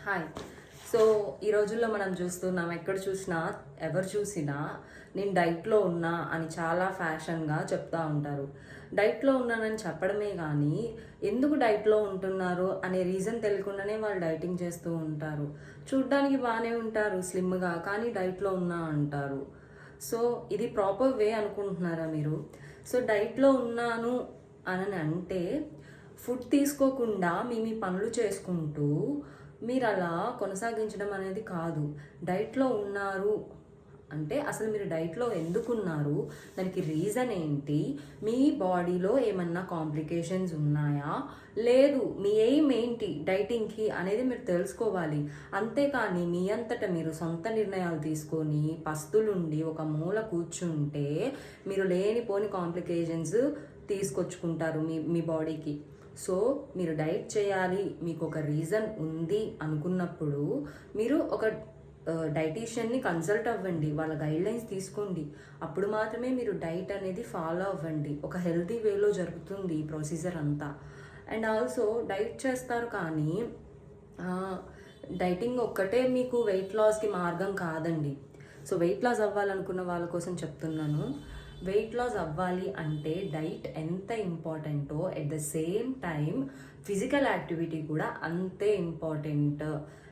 Hi. So ఈ రోజుల్లో మనం చూస్తున్నాం, ఎక్కడ చూసినా ఎవరు చూసినా నేను డైట్లో ఉన్నా అని చాలా ఫ్యాషన్గా చెప్తూ ఉంటారు. డైట్లో ఉన్నానని చెప్పడమే కానీ ఎందుకు డైట్లో ఉంటున్నారు అనే రీజన్ తెలియకుండానే వాళ్ళు డైటింగ్ చేస్తూ ఉంటారు. చూడ్డానికి బాగానే ఉంటారు స్లిమ్గా, కానీ డైట్లో ఉన్నా అంటారు. సో ఇది ప్రాపర్ వే అనుకుంటున్నారా మీరు? సో డైట్లో ఉన్నాను అని అంటే ఫుడ్ తీసుకోకుండా మీ పనులు చేసుకుంటూ మీరు అలా కొనసాగించడం అనేది కాదు. డైట్లో ఉన్నారు అంటే అసలు మీరు డైట్లో ఎందుకున్నారు, దానికి రీజన్ ఏంటి, మీ బాడీలో ఏమన్నా కాంప్లికేషన్స్ ఉన్నాయా, లేదు మీ ఎయిమ్ ఏంటి డైటింగ్కి అనేది మీరు తెలుసుకోవాలి. అంతేకాని మీ అంతటా మీరు సొంత నిర్ణయాలు తీసుకొని పస్తులుండి ఒక మూల కూర్చుంటే మీరు లేనిపోని కాంప్లికేషన్స్ తీసుకొచ్చుకుంటారు మీ బాడీకి. సో మీరు డైట్ చేయాలి, మీకు ఒక రీజన్ ఉంది అనుకున్నప్పుడు మీరు ఒక డైటీషియన్ని కన్సల్ట్ అవ్వండి, వాళ్ళ గైడ్లైన్స్ తీసుకోండి. అప్పుడు మాత్రమే మీరు డైట్ అనేది ఫాలో అవ్వండి. ఒక హెల్తీ వేలో జరుగుతుంది ఈ ప్రొసీజర్ అంతా. అండ్ ఆల్సో డైట్ చేస్తారు కానీ డైటింగ్ ఒక్కటే మీకు వెయిట్ లాస్కి మార్గం కాదండి. సో వెయిట్ లాస్ అవ్వాలనుకున్న వాళ్ళ కోసం చెప్తున్నాను. వెయిట్ లాస్ అవ్వాలి అంటే డైట్ ఎంత ఇంపార్టెంటో at the same time physical activity కూడా అంతే ఇంపార్టెంట్.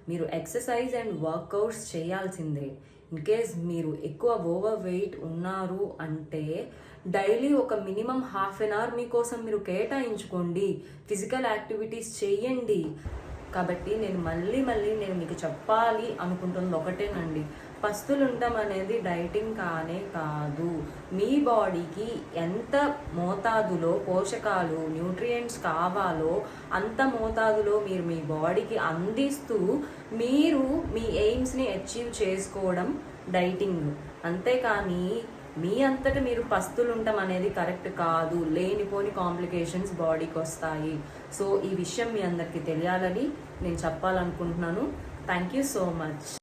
మీరు ఎక్సర్సైజ్ అండ్ వర్కౌట్స్ చేయాల్సిందే. ఇన్ కేస్ మీరు ఎక్కువ ఓవర్ వెయిట్ ఉన్నారు అంటే డైలీ ఒక మినిమం హాఫ్ అన్ అవర్ మీకోసం మీరు కేటాయించుకోండి, ఫిజికల్ యాక్టివిటీస్ చేయండి. కాబట్టి నేను మళ్ళీ నేను మీకు చెప్పాలి అనుకుంటుంది ఒకటేనండి, పస్తులు ఉండడం అనేది డైటింగ్ కానే కాదు. మీ బాడీకి ఎంత మోతాదులో పోషకాలు న్యూట్రియంట్స్ కావాలో అంత మోతాదులో మీరు మీ బాడీకి అందిస్తూ మీరు మీ ఎయిమ్స్ని అచీవ్ చేసుకోవడం డైటింగ్. అంతేకాని మీ అంతటా మీరు పస్తులు ఉండటం అనేది కరెక్ట్ కాదు. లేనిపోని కాంప్లికేషన్స్ బాడీకి వస్తాయి. సో ఈ విషయం మీ అందరికీ తెలియాలని నేను చెప్పాలనుకుంటున్నాను. Thank you so much.